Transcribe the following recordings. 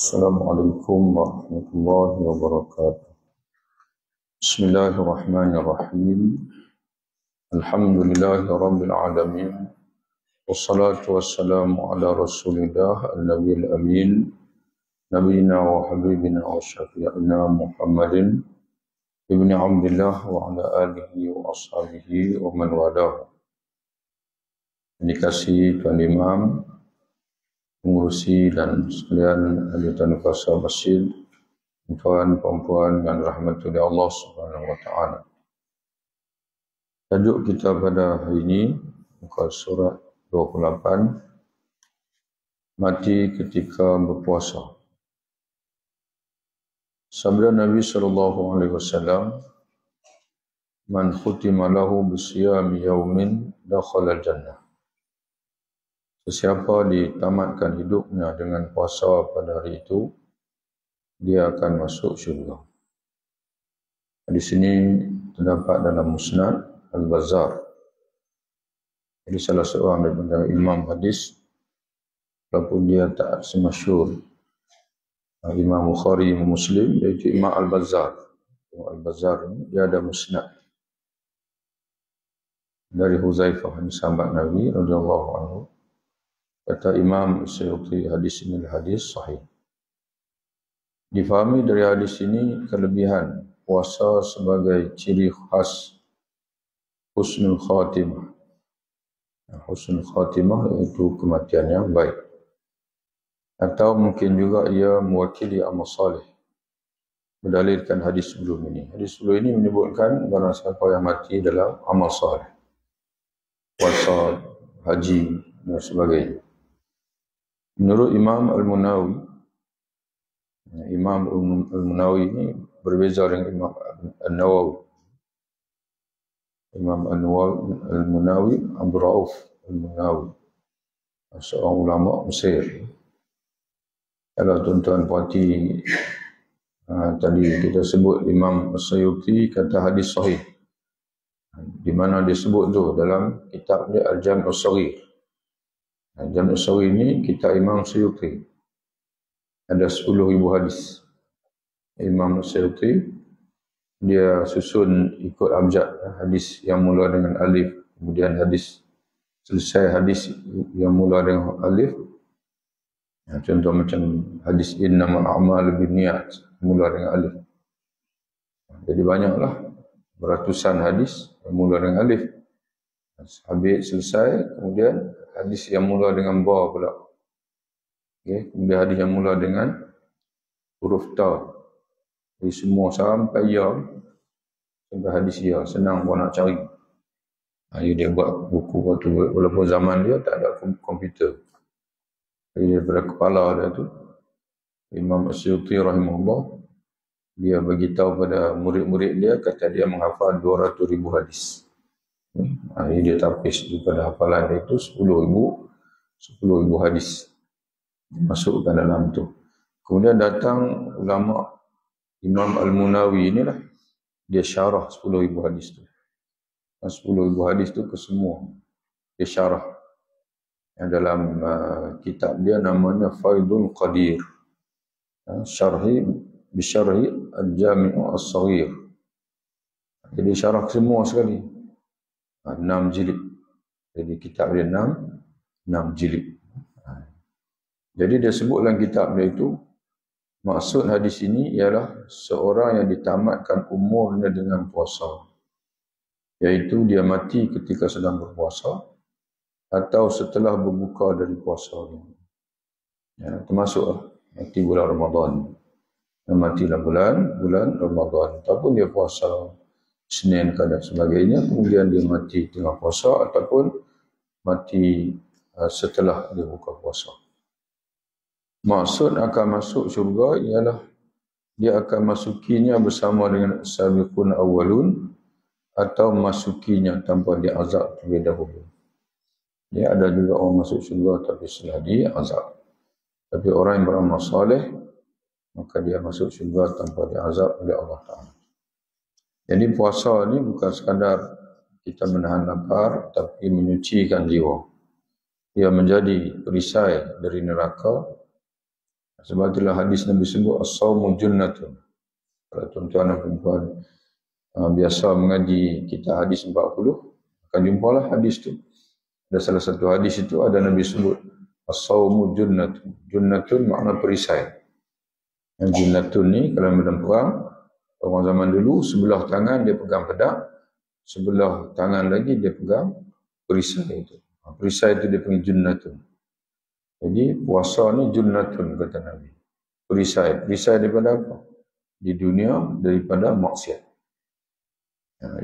Assalamualaikum warahmatullahi wabarakatuh. Bismillahirrahmanirrahim. Alhamdulillahi rabbil alamin. Wassalatu wassalamu ala rasulillah an-nabiyil amin. Nabiyina wa habibina wa syafi'ina Muhammadin ibni Abdillah wa ala alihi wa ashabihi wa man walahu. Dikasih Tuan Imam, pengurusi dan sekalian ahli kuasa masjid, tuan, puan-puan yang dirahmati oleh Allah Subhanahu wa taala. Tajuk kita pada hari ini muka surat 28, mati ketika berpuasa. Sabda Nabi sallallahu alaihi wasallam, "Man khutima lahu bisiyami yaumin dakhala jannah." Sesiapa ditamatkan hidupnya dengan puasa pada hari itu, dia akan masuk syurga. Di sini terdapat dalam Musnad Al-Bazzar. Jadi salah seorang daripada imam hadis, walaupun dia tak semasyhur Imam Bukhari, Imam Muslim, iaitu Imam Al-Bazzar. Al-Bazzar ini dia ada Musnad dari Huzaifah, sahabat Nabi radhiyallahu anhu. Kata Imam Suyuti, hadis ini hadis sahih. Difahami dari hadis ini kelebihan puasa sebagai ciri khas husnul khatimah. Husnul khatimah iaitu kematian yang baik. Atau mungkin juga ia mewakili amal salih. Berdalilkan hadis sebelum ini. Hadis sebelum ini menyebutkan barang siapa yang mati dalam amal salih, puasa, haji dan sebagainya. Menurut Imam Al-Munawi, Imam Al-Munawi ini berbeza dengan Imam Al-Nawawi. Imam Al-Munawi, Abdul Rauf Al-Munawi, seorang ulama Mesir. Kalau tuan-tuan puati tadi kita sebut Imam As-Suyuti kata hadis sahih. Di mana dia sebut tu dalam kitab dia Al-Jami' As-Saghir. Jami' As-Saghir ini kitab Imam Suyuti. Ada 10,000 hadis. Imam Suyuti dia susun ikut abjad, hadis yang mula dengan alif, kemudian hadis selesai hadis yang mula dengan alif. Contoh macam hadis innamal a'malu binniyat mula dengan alif. Jadi banyaklah beratusan hadis yang mula dengan alif. Habis selesai, kemudian hadis yang mula dengan ba pula. Okay. Kemudian hadis yang mula dengan huruf ta. Jadi semua sampai ya, sampai hadis ya, senang pun nak cari. Dia buat buku waktu, walaupun zaman dia tak ada komputer. Jadi daripada kepala dia tu, Imam As-Suyuti rahimahullah, dia beritahu pada murid-murid dia, kata dia menghafal 200,000 hadis. Ini dia tapis daripada hafalan dia itu 10,000 hadis masukkan dalam tu. Kemudian datang ulama Imam Al-Munawi inilah, dia syarah 10,000 hadis tu. 10,000 hadis tu ke semua dia syarah. Yang dalam kitab dia namanya Faidul Qadir, syarhi bisyarhi Al-Jami' As-Saghir. Jadi syarah semua sekali. 6 jilid. Jadi kitab dia 6 jilid. Jadi dia sebut dalam kitab dia itu, maksud hadis ini ialah seorang yang ditamatkan umurnya dengan puasa, iaitu dia mati ketika sedang berpuasa atau setelah berbuka dari puasa. Termasuk mati bulan Ramadan. Mati dalam bulan Ramadan. Ataupun dia puasa Senin dan sebagainya, kemudian dia mati tengah puasa ataupun mati setelah dia buka puasa. Maksud akan masuk syurga ialah dia akan masukinya bersama dengan as-sabiqun awwalun atau masukinya tanpa diazab terlebih dahulu. Dia ada juga orang masuk syurga tapi setelah diazab. Tapi orang yang beramal soleh, maka dia masuk syurga tanpa diazab oleh Allah Ta'ala. Jadi puasa ni bukan sekadar kita menahan lapar, tapi menyucikan jiwa. Ia menjadi perisai dari neraka Sebab itulah hadis Nabi sebut as-sawmu junnatun. Kalau tuan-tuan dan perempuan biasa mengaji kita hadis 40, akan jumpalah hadis tu. Ada salah satu hadis itu ada Nabi sebut as-sawmu junnatun. Junnatun makna perisai. Yang junnatun ni kalau dalam perang, orang zaman dulu sebelah tangan dia pegang pedang, sebelah tangan lagi dia pegang perisai itu. Perisai itu dia panggil junnatun. Jadi puasa ni junnatun kata Nabi. Perisai. Perisai daripada apa? Di dunia daripada maksiat.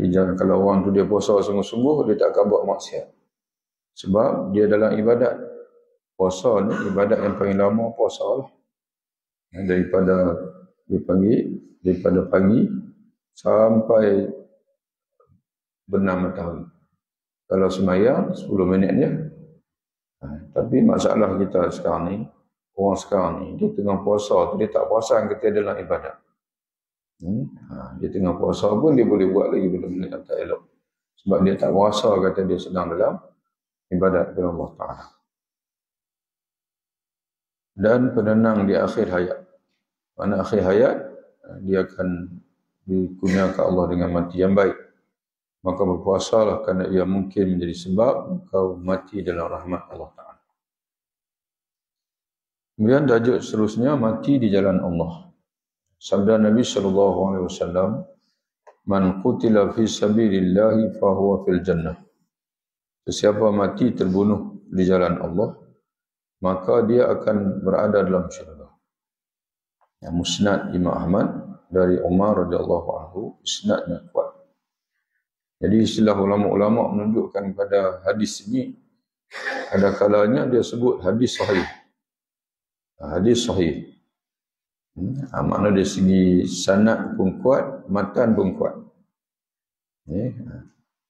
Jangan kalau orang tu dia puasa sungguh-sungguh, dia tak akan buat maksiat. Sebab dia dalam ibadat. Puasa ni ibadat yang paling lama puasa lah. Daripada daripada pagi sampai benam matahari. Kalau semayang 10 minit je. Tapi masalah kita sekarang ni, orang sekarang ni, dia tengah puasa tu, dia tak perasan ketika dalam ibadat. Dia tengah puasa pun dia boleh buat lagi benda-benda yang tak elok. Sebab dia tak puasa kata dia sedang dalam ibadat kepada Allah Ta'ala. Dan penenang di akhir hayat. Mana akhir hayat, dia akan dikurniakan Allah dengan mati yang baik. Maka berpuasalah kerana ia mungkin menjadi sebab engkau mati dalam rahmat Allah Ta'ala. Kemudian tajuk seterusnya, mati di jalan Allah. Sabda Nabi SAW, Man qutila fi sabilillahi fahuwa fil jannah. Sesiapa mati terbunuh di jalan Allah, maka dia akan berada dalam syurga. Yang musnad Imam Ahmad dari Umar radhiyallahu anhu, isnadnya kuat. Jadi istilah ulama-ulama menunjukkan pada hadis ini, ada kalanya dia sebut hadis sahih. Hadis sahih. Makna dari segi sanad pun kuat, matan pun kuat.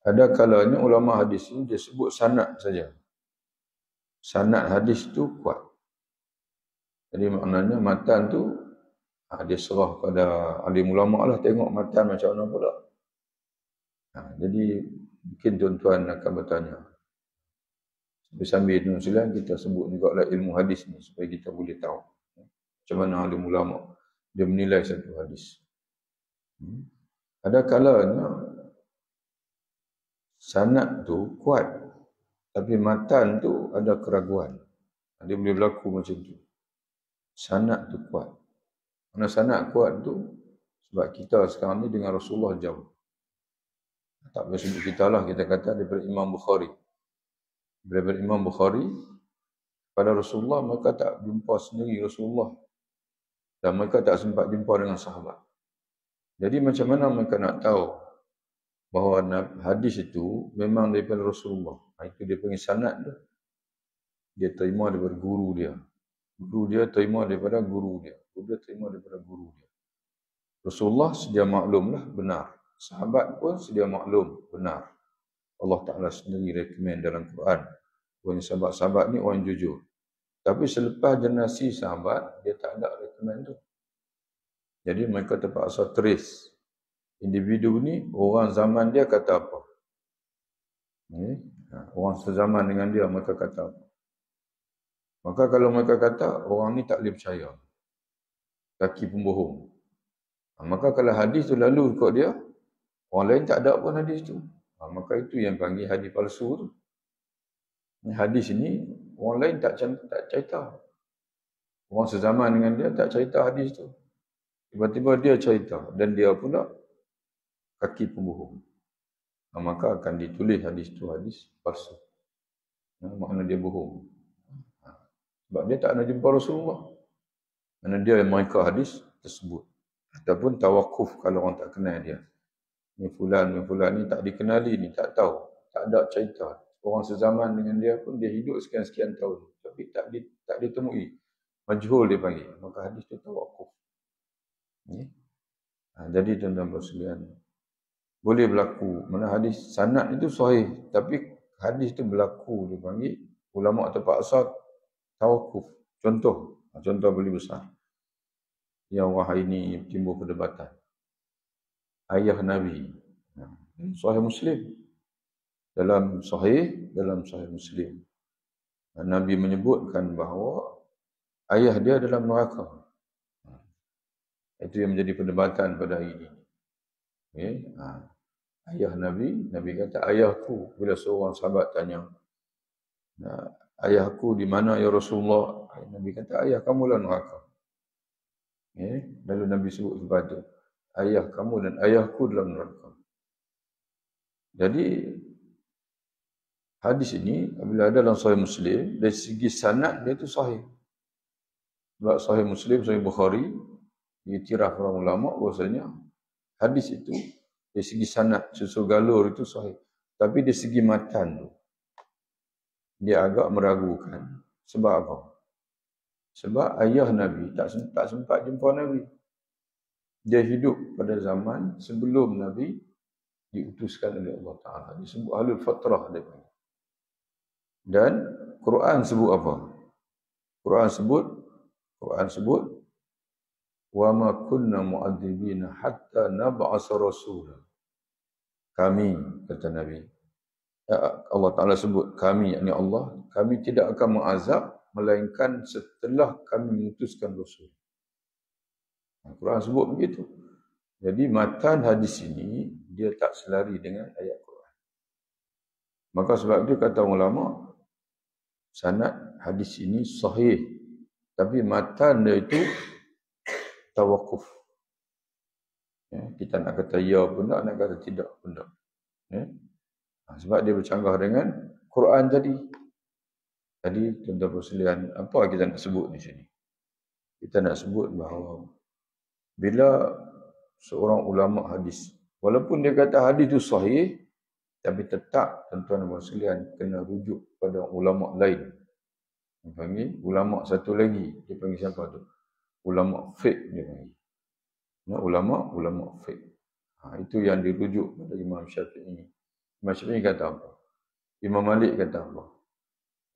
Ada kalanya ulama hadis ini dia sebut sanad saja. Sanad hadis tu kuat. Jadi maknanya matan tu dia serah pada alim ulama lah, tengok matan macam mana pula. Jadi mungkin tuan-tuan akan bertanya. Sambil nusilan kita sebut juga lah ilmu hadis ni supaya kita boleh tahu macam mana alim ulama dia menilai satu hadis. Ada kalanya sanad tu kuat tapi matan tu ada keraguan. Dia boleh berlaku macam tu. Sanad tu kuat. Mana sanad kuat tu sebab kita sekarang ni dengan Rasulullah jauh. Tak boleh sebut kita lah, kita kata daripada Imam Bukhari. Daripada Imam Bukhari pada Rasulullah, mereka tak jumpa sendiri Rasulullah. Dan mereka tak sempat jumpa dengan sahabat. Jadi macam mana mereka nak tahu bahawa hadis itu memang daripada Rasulullah? Itu dia panggil sanad tu. Dia terima daripada guru dia. Guru dia terima daripada guru dia. Guru dia terima daripada guru dia. Rasulullah sedia maklumlah benar. Sahabat pun sedia maklum benar. Allah Ta'ala sendiri recommend dalam Quran. Orang sahabat-sahabat ni orang jujur. Tapi selepas generasi sahabat, dia tak ada recommend tu. Jadi mereka terpaksa trace. Individu ni, orang zaman dia kata apa. Orang sezaman dengan dia, mereka kata apa. Maka kalau mereka kata, orang ni tak boleh percaya. Kaki pembohong. Maka kalau hadis tu lalu ikut dia, orang lain tak ada pun hadis tu. Maka itu yang panggil hadis palsu tu. Hadis ini, orang lain tak cerita. Orang sezaman dengan dia tak cerita hadis tu. Tiba-tiba dia cerita. Dan dia pula kaki pembohong. Maka akan ditulis hadis tu hadis palsu. Makna dia bohong. Sebab dia tak nak jumpa Rasulullah. Kerana dia yang mereka hadis tersebut. Ataupun tawakuf kalau orang tak kenal dia. Ni fulan ni tak dikenali ni, tak tahu. Tak ada cerita. Orang sezaman dengan dia pun dia hidup sekian-sekian tahun. Tapi tak ditemui. Majhul dia panggil. Maka hadis tu tawakuf. Jadi tuan-tuan sekalian, boleh berlaku. Mana hadis sanad itu sahih. Tapi hadis tu berlaku dia panggil. Ulama terpaksa tawakuf. Contoh boleh besar. Yang hari ini timbul perdebatan. Ayah Nabi. Sahih Muslim. Dalam Sahih Muslim. Nabi menyebutkan bahawa ayah dia dalam neraka. Itu yang menjadi perdebatan pada hari ini. Okay? Ayah Nabi, Nabi kata, ayahku. Bila seorang sahabat tanya, ayahku di mana ya Rasulullah? Nabi kata, ayah kamu dalam neraka. Okay? Lalu Nabi sebut lepas itu, ayah kamu dan ayahku dalam neraka. Jadi, hadis ini, bila ada dalam Sahih Muslim, dari segi sanad dia itu sahih. Sebab Sahih Muslim, Sahih Bukhari, diiktiraf para ulama bahasanya hadis itu dari segi sanad susul galur itu sahih, tapi dari segi matan tu dia agak meragukan. Sebab apa? Sebab ayah Nabi tak sempat jumpa Nabi. Dia hidup pada zaman sebelum Nabi diutuskan oleh Allah Taala. Disebut ahlul fatrah dia. Dan Quran sebut apa? Quran sebut wa ma kunna mu'adzibina hatta nab'asa rasula. Kami, kata Nabi. Allah Ta'ala sebut kami, yakni Allah, kami tidak akan mengazab melainkan setelah kami mengutuskan Rasul. Quran sebut begitu. Jadi matan hadis ini dia tak selari dengan ayat Quran. Maka sebab itu kata ulama, sanad hadis ini sahih, tapi matan dia itu tawakuf. Kita nak kata ya pun tak, nak kata tidak pun tak. Sebab dia bercanggah dengan Quran tadi. Tadi tuan-tuan sekalian, apa kita nak sebut di sini? Kita nak sebut bahawa bila seorang ulama hadis, walaupun dia kata hadis itu sahih, tapi tetap tuan-tuan sekalian kena rujuk pada ulama lain. Dia panggil ulama satu lagi. Dia panggil siapa tu? Ulama fiqh dia panggil. Ulama fiqh. Itu yang dirujuk pada Imam Syafi'i. Imam Syafi'i kata apa? Imam Malik kata apa?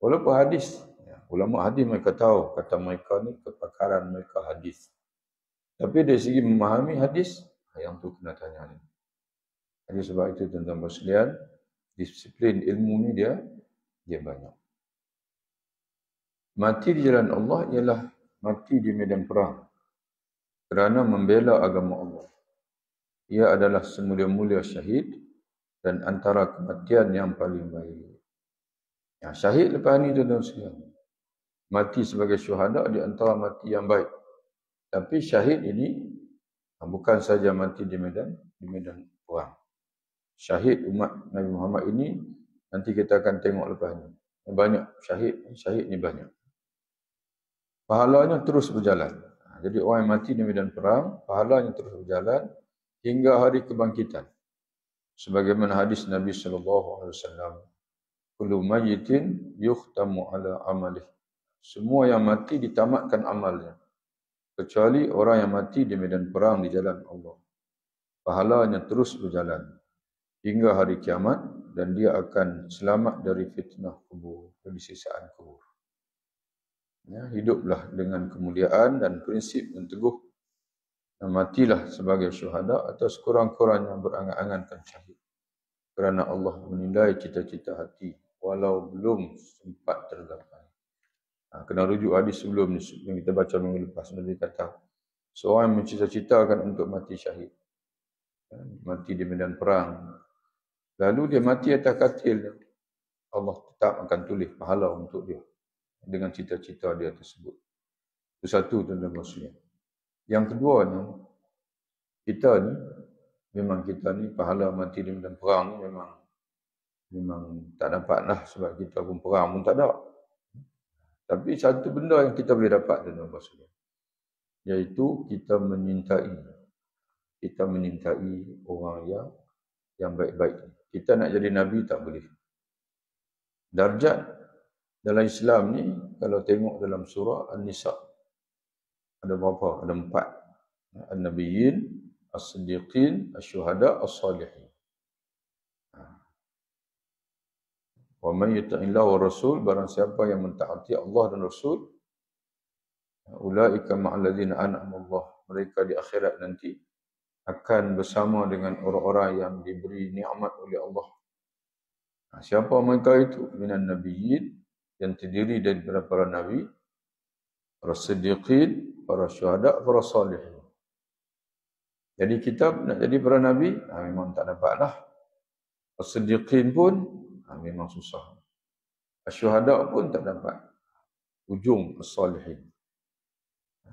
Walaupun hadis, ulama hadis mereka tahu, kata mereka ni kepakaran mereka hadis. Tapi dari segi memahami hadis, yang tu kena tanya ni. Jadi sebab itu tuan-tuan sekalian, disiplin ilmu ni dia banyak. Mati di jalan Allah ialah mati di medan perang kerana membela agama Allah. Ia adalah semulia-mulia syahid dan antara kematian yang paling baik. Syahid lepas ni tuan-tuan sekalian, mati sebagai syuhada di antara mati yang baik. Tapi syahid ini bukan saja mati di medan perang. Syahid umat Nabi Muhammad ini nanti kita akan tengok lepas ni. Banyak syahid ni banyak. Pahalanya terus berjalan. Jadi orang yang mati di medan perang, pahalanya terus berjalan hingga hari kebangkitan. Sebagaimana hadis Nabi SAW, kullu mayyitin yukhtamu ala amalih. Semua yang mati ditamatkan amalnya, kecuali orang yang mati di medan perang di jalan Allah. Pahalanya terus berjalan hingga hari kiamat dan dia akan selamat dari fitnah kubur, dari sisaan kubur. Hiduplah dengan kemuliaan dan prinsip yang teguh. Dan matilah sebagai syuhada atau sekurang-kurangnya berangan-angankan syahid. Kerana Allah menilai cita-cita hati walau belum sempat tergapai. Kena rujuk hadis sebelum ni yang kita baca minggu lepas. Nabi kata, seorang yang mencita-citakan untuk mati syahid, mati di medan perang, lalu dia mati atas katilnya, Allah tetap akan tulis pahala untuk dia dengan cita-cita dia tersebut. Itu satu tuan-tuan sekalian. Yang kedua ni, kita ni pahala mati di medan perang ni memang tak dapatlah, sebab kita pun perang pun tak ada. Tapi satu benda yang kita boleh dapat tuan-tuan sekalian, iaitu kita menyintai orang yang baik-baik. Kita nak jadi Nabi tak boleh. Darjat dalam Islam ni, kalau tengok dalam surah An-Nisa, ada berapa? Ada 4. An-Nabiyyin, As-Siddiqin, Asy-Syuhada, As-Salihin. Wa man yuti'illah wa rasul, barang siapa yang mentaati Allah dan Rasul, ulaika ma'al ladzina an'ama Allah, mereka di akhirat nanti akan bersama dengan orang-orang yang diberi nikmat oleh Allah. Siapa mereka itu? Minan nabiyyin, yang terdiri daripada para nabi, para siddiqin, para syuhada, para salihin. Jadi kita nak jadi para nabi, memang tak dapatlah. As-siddiqin pun memang susah. As-syuhada pun tak dapat. Ujung as-salihin.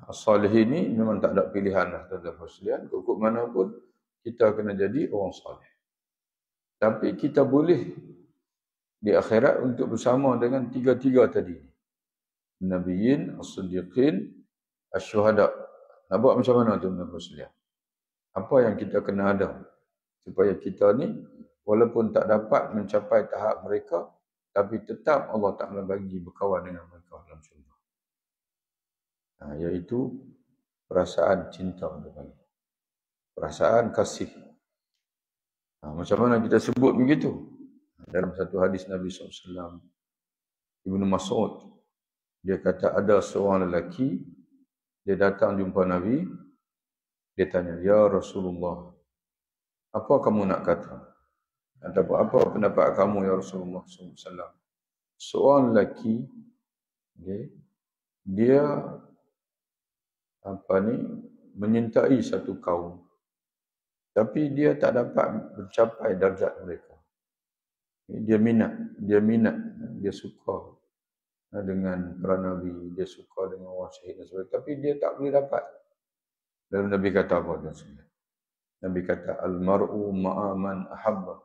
As-salihin ni memang tak ada pilihan lah, tuan-tuan sekalian. Kukuk mana pun kita kena jadi orang salih. Tapi kita boleh di akhirat untuk bersama dengan tiga-tiga tadi. Nabiyyin, as-siddiqin, as-syuhada. Nak buat macam mana tuan-tuan sekalian? Apa yang kita kena ada supaya kita ni walaupun tak dapat mencapai tahap mereka, tapi tetap Allah Ta'ala bagi berkawan dengan mereka dalam syurga. Iaitu perasaan cinta, perasaan kasih. Macam mana kita sebut begitu? Dalam satu hadis Nabi SAW, Ibnu Mas'ud, dia kata ada seorang lelaki, dia datang jumpa Nabi, dia tanya, "Ya Rasulullah, apa kamu nak kata? Ataupun apa pendapat kamu ya Rasulullah SAW?" Seorang lelaki, dia menyintai satu kaum, tapi dia tak dapat mencapai darjat mereka. Dia minat, dia suka dengan para nabi, dia suka dengan orang syahid dan sebagainya, tapi dia tak boleh dapat. Lalu Nabi kata apa? Nabi kata, "Al-mar'u ma'a man ahabba."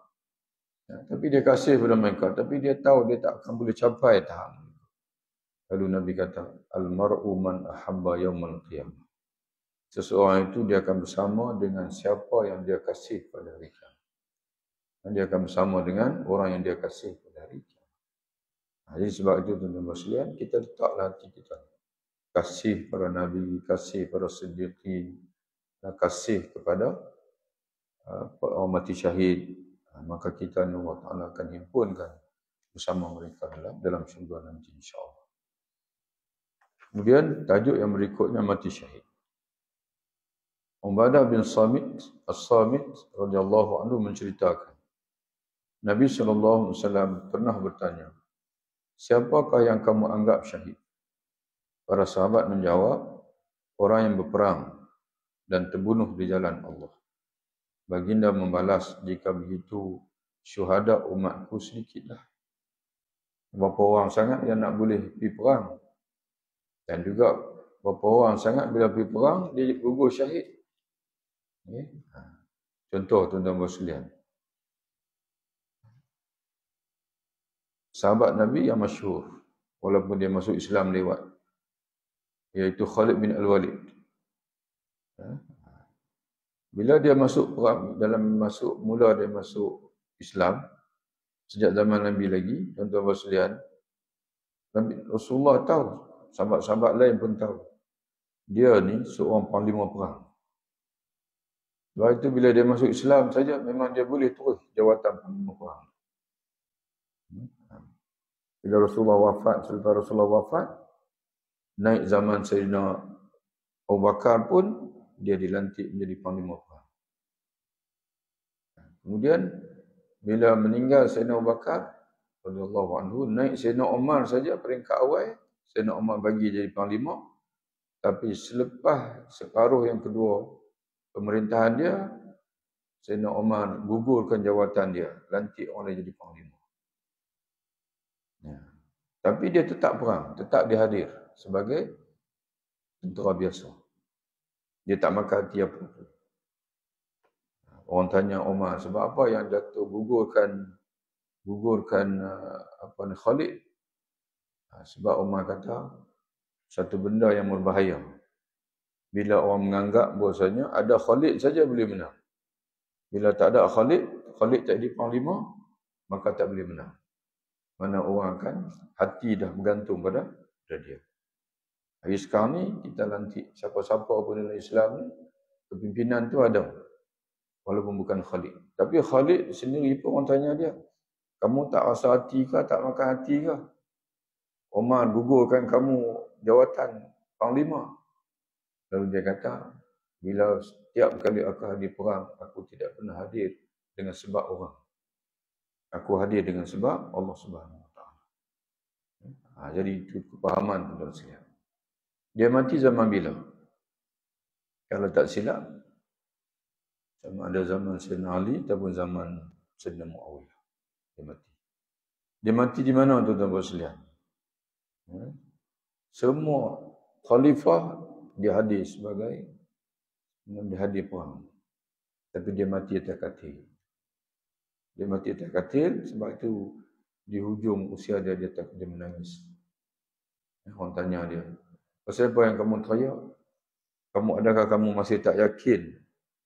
Tapi dia kasih pada mereka, tapi dia tahu dia tak akan boleh capai tahap. Lalu Nabi kata, "Al-mar'u man ahabba yawmal qiyamah." Seseorang itu dia akan bersama dengan siapa yang dia kasih pada hari kiamat. Dia akan bersama dengan orang yang dia kasih pada hari kiamat. Jadi sebab itu tuan-tuan sekalian, kita letaklah hati kita. Kasih para nabi, kasih para siddiqin, kasih kepada orang mati syahid. Maka kita Allah Ta'ala akan himpunkan bersama mereka dalam syurga nanti insya-Allah. Kemudian tajuk yang berikutnya mati syahid. Ubadah bin Samit As-Samit radhiyallahu anhu menceritakan, Nabi SAW pernah bertanya, "Siapakah yang kamu anggap syahid?" Para sahabat menjawab, "Orang yang berperang dan terbunuh di jalan Allah." Baginda membalas, "Jika begitu, syuhada umatku sedikitlah. Berapa orang sangat yang nak boleh pergi perang? Dan juga berapa orang sangat bila pergi perang, dia gugur syahid." Contoh tuan-tuan sekalian, sahabat Nabi yang masyhur, walaupun dia masuk Islam lewat, iaitu Khalid bin Al-Walid. Bila dia masuk perang, mula dia masuk Islam, sejak zaman Nabi lagi, tuan-tuan sekalian, Rasulullah tahu, sahabat-sahabat lain pun tahu, dia ni seorang panglima perang. Sebab itu bila dia masuk Islam saja, memang dia boleh terus jawatan panglima perang. Bila Rasulullah wafat, selepas Rasulullah wafat, naik zaman Sayyidina Abu Bakar pun, dia dilantik menjadi panglima perang. Kemudian, bila meninggal Sayyidina Abu Bakar, radhiyallahu anhu, naik Sayyidina Umar saja peringkat awal, Sayyidina Umar bagi jadi panglima, tapi selepas separuh yang kedua pemerintahan dia, Sayyidina Umar gugurkan jawatan dia, lantik orang lain jadi panglima. Tapi dia tetap perang, tetap dihadir sebagai tentera biasa. Dia tak makan hati apa-apa. Orang tanya Umar, sebab apa yang jatuh gugurkan Khalid? Sebab Umar kata, satu benda yang berbahaya. Bila orang menganggap bahasanya ada Khalid saja boleh menang. Bila tak ada Khalid tak jadi panglima, maka tak boleh menang. Mana orang akan hati dah bergantung pada dia. Hari sekarang ni kita lantik siapa-siapa pun dalam Islam ni, kepimpinan tu ada, walaupun bukan Khalid. Tapi Khalid sendiri pun orang tanya dia, "Kamu tak rasa hati ke, tak makan hati ke? Umar gugurkan kamu jawatan panglima." Lalu dia kata, "Bila setiap kali aku hadir perang, aku tidak pernah hadir dengan sebab orang. Aku hadir dengan sebab Allah Subhanahu Wa Taala." Jadi itu kepahaman tuan-tuan sekalian. Dia mati zaman bila? Kalau tak silap, sama ada zaman Sayyidina Ali ataupun zaman Sayyidina Muawiyah. Dia mati. Dia mati di mana tuan-tuan sekalian? Semua khalifah dia hadir sebagai dia hadir perang. Tapi dia mati atas katil. Dia mati atas katil sebab itu di hujung usia dia menangis. Orang tanya dia, pasal apa yang kamu teriak? Adakah kamu masih tak yakin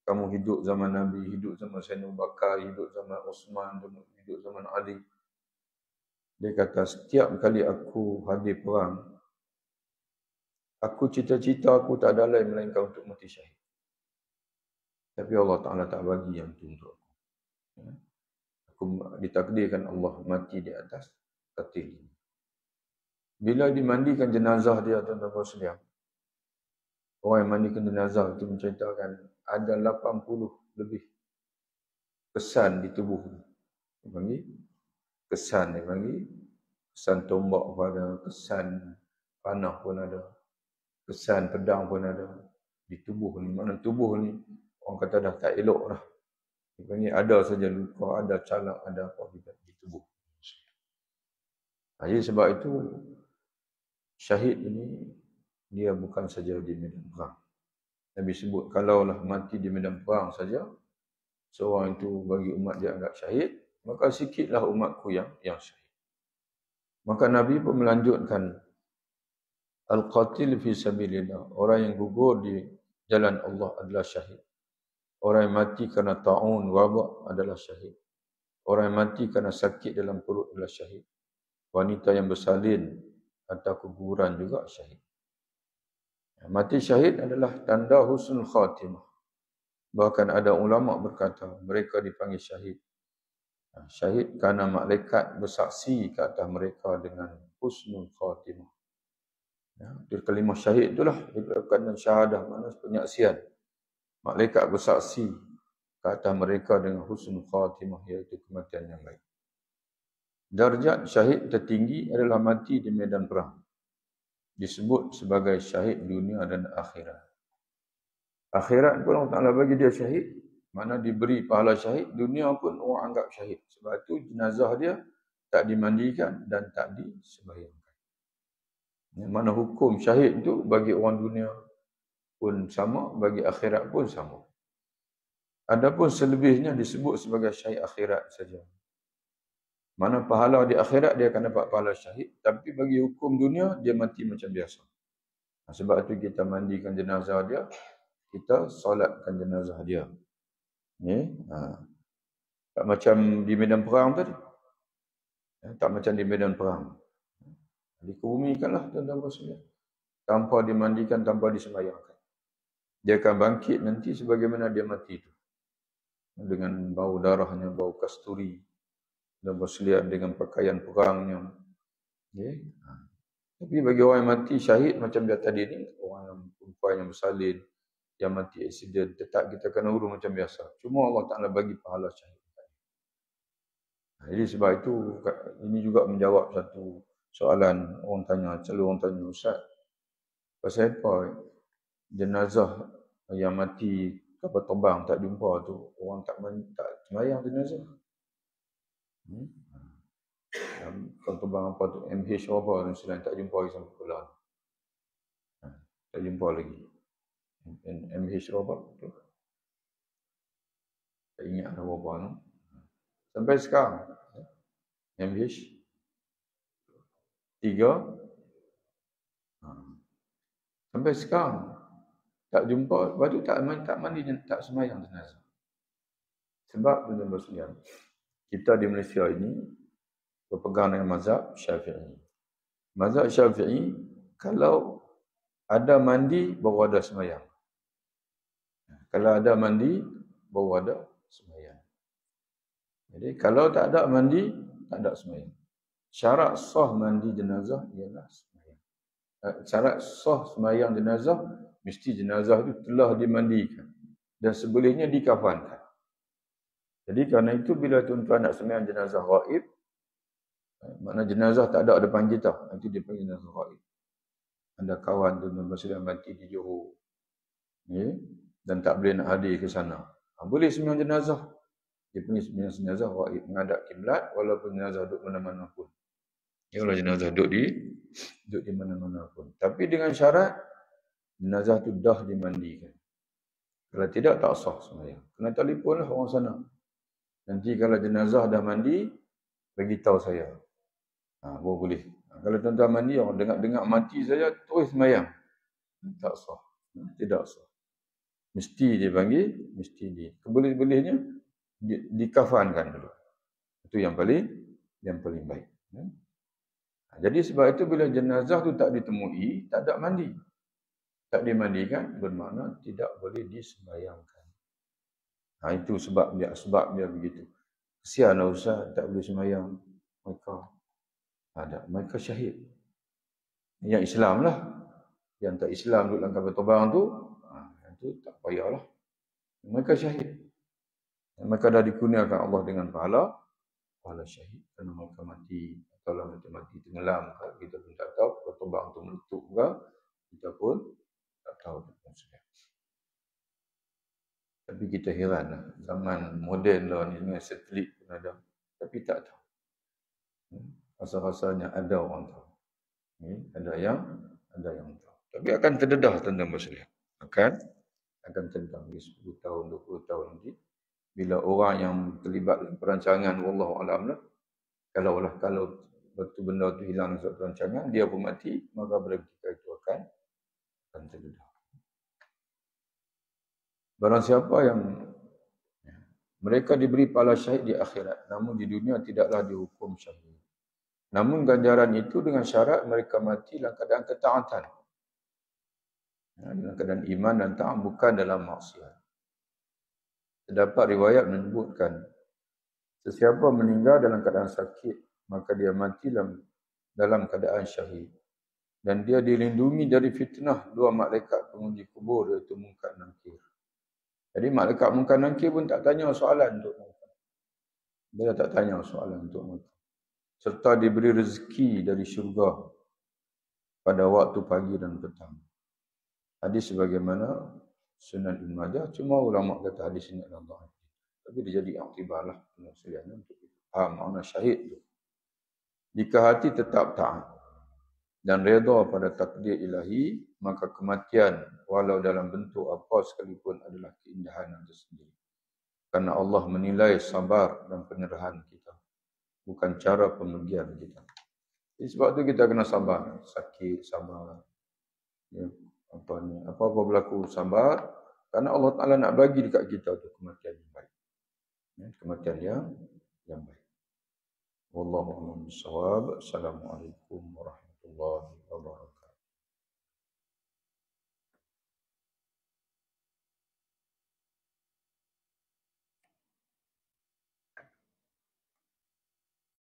kamu hidup zaman Nabi, hidup zaman Sayyidina Abu Bakar, hidup zaman Osman, hidup zaman Ali? Dia kata, setiap kali aku hadir perang, aku cita-cita aku tak ada lain melainkan untuk mati syahid. Tapi Allah Ta'ala tak bagi yang itu untuk aku. Aku ditakdirkan Allah mati di atas katil. Bila dimandikan jenazah dia, tuan-tuan sekalian, orang yang mandikan jenazah itu menceritakan ada 80 lebih kesan di tubuh. Dia panggil kesan, dia panggil kesan tombak pun ada, kesan panah pun ada, kesan pedang pun ada di tubuh ni. Mana tubuh ni orang kata dah tak elok dah. Dia panggil ada saja luka, ada calak, ada apa di tubuh. Jadi sebab itu syahid ini dia bukan saja di medan perang. Nabi sebut kalaulah mati di medan perang saja seorang itu bagi umat dia anggap syahid, maka sikitlah umatku yang syahid. Maka Nabi pun melanjutkan al-qatil fi sabilillah, orang yang gugur di jalan Allah adalah syahid. Orang yang mati kerana ta'un, wabak adalah syahid. Orang yang mati kerana sakit dalam perut adalah syahid. Wanita yang bersalin atau keguguran juga syahid. Mati syahid adalah tanda husnul khatimah. Bahkan ada ulama berkata mereka dipanggil syahid. Syahid kerana malaikat bersaksi ke atas mereka dengan husnul khatimah. Dia kalimah syahid itulah dikatakan syahadah, makna penyaksian. Malaikat bersaksi ke atas mereka dengan husnul khatimah, iaitu kematian yang baik. Darjat syahid tertinggi adalah mati di medan perang. Disebut sebagai syahid dunia dan akhirat. Akhirat pun Allah Ta'ala bagi dia syahid, mana diberi pahala syahid. Dunia pun orang anggap syahid. Sebab itu jenazah dia tak dimandikan dan tak disembahyangkan. Mana hukum syahid itu bagi orang dunia pun sama, bagi akhirat pun sama. Adapun selebihnya disebut sebagai syahid akhirat saja. Mana pahala di akhirat dia akan dapat pahala syahid, tapi bagi hukum dunia dia mati macam biasa. Sebab itu kita mandikan jenazah dia, kita solatkan jenazah dia. Tak macam di medan perang tadi. Tak macam di medan perang. Dikebumikanlah tuan-tuan sekalian. Tanpa dimandikan, tanpa disembahyangkan. Dia akan bangkit nanti sebagaimana dia mati itu. Dengan bau darahnya, bau kasturi. Dan berseliat dengan pakaian perangnya. Tapi bagi orang yang mati syahid macam dia tadi ni, orang yang perempuan yang bersalin, yang mati aksiden, tetap kita kena urus macam biasa. Cuma Allah Ta'ala bagi pahala syahid. Jadi sebab itu, ini juga menjawab satu soalan orang tanya, selalu orang tanya, Ustaz, pasal apa jenazah yang mati kapal terbang tak jumpa tu, orang tak sembahyang jenazah? Kapal terbang apa tu, MH apa tu, selain tak jumpa lagi sampai pulang. Tak jumpa lagi. MH apa tu? Tak ingat dah berapa tu. Sampai sekarang. MH 3. Sampai sekarang. Tak jumpa. Lepas tu tak mandi, tak sembahyang jenazah. Sebab tuan-tuan sekalian, kita di Malaysia ini berpegang dengan mazhab Syafi'i. Mazhab Syafi'i, kalau ada mandi, baru ada sembahyang. Kalau ada mandi, baru ada sembahyang. Jadi kalau tak ada mandi, tak ada sembahyang. Syarat sah mandi jenazah ialah sembahyang. Syarat sah sembahyang jenazah, mesti jenazah itu telah dimandikan dan sebelumnya dikafankan. Jadi kerana itu bila tuan-tuan nak sembahyang jenazah ghaib, makna jenazah tak ada depan kita, nanti dia panggil jenazah ghaib. ada kawan tuan-tuan sedang mati di Johor, ya, dan tak boleh nak hadir ke sana. Boleh sembahyang jenazah. Dia panggil sembahyang jenazah menghadap kiblat walaupun jenazah duduk mana-mana pun. Ya, kalau jenazah duduk di mana-mana pun. Tapi dengan syarat jenazah tu dah dimandikan. Kalau tidak, tak sah sembahyang. Kena telefonlah orang sana. Nanti kalau jenazah dah mandi, beritahu saya. Boleh. Kalau tuan-tuan mandi, orang dengar mati saja, terus sembahyang. Tak sah. Tidak sah. Mesti dia panggil, keboleh-bolehnya dikafankan dulu. Itu yang paling baik. Jadi sebab itu bila jenazah tu tak ditemui, tak ada mandi. Tak dimandikan, bermakna tidak boleh disembayangkan. Itu sebab dia begitu. Kesianlah Ustaz, tak boleh sembayang. Mereka syahid. Yang Islam lah. Yang tak Islam duduk dalam kapal terbang tu, itu tak payahlah. Mereka syahid. Mereka dah dikurniakan Allah dengan pahala syahid. Kerana mereka mati. Kalau mereka mati tenggelam, kita pun tak tahu. Kapal terbang tu meletup ke, kita pun tak tahu. Tapi kita heran lah. Zaman moden lah ni dengan satelit pun ada. Tapi tak tahu. Rasa-rasanya ada orang tahu. Ada yang tahu. Tapi akan terdedah tuan-tuan bersekalian. Akan terdedah di 10 tahun, 20 tahun nanti. Bila orang yang terlibat dalam perancangan, wallahu alam lah. Kalau batu benda tu hilang sebab perancangan, dia pun mati, maka ketika itu akan terdedah. Barang siapa yang mereka diberi pahala syahid di akhirat, namun di dunia tidaklah dihukum syahid. Namun ganjaran itu dengan syarat mereka mati dalam keadaan ketaatan. Dalam keadaan iman dan taat, bukan dalam maksiat. Terdapat riwayat menyebutkan, sesiapa meninggal dalam keadaan sakit, maka dia mati dalam keadaan syahid. Dan dia dilindungi dari fitnah dua malaikat penguji kubur, iaitu Munkar Nakir. Jadi malaikat Munkar Nakir pun tak tanya soalan untuk mereka. Dia tak tanya soalan untuk mereka. Serta diberi rezeki dari syurga pada waktu pagi dan petang. Hadis sebagaimana Sunan Ibn Majah, cuma ulama kata hadis ini adalah dhaif. Tapi dia jadi iktibarlah sekalian untuk faham makna syahid itu. Jika hati tetap taat dan redha pada takdir ilahi, maka kematian walau dalam bentuk apa sekalipun adalah keindahan tersendiri. Karena Allah menilai sabar dan penyerahan kita, bukan cara pemergian kita. Jadi sebab itu kita kena sabar, sakit sabar. Ya, apa-apa berlaku sabar, karena Allah Taala nak bagi dekat kita tu kematian yang baik. Kematian yang baik. Wallahu a'lam bishawab. Assalamualaikum warahmatullahi wabarakatuh.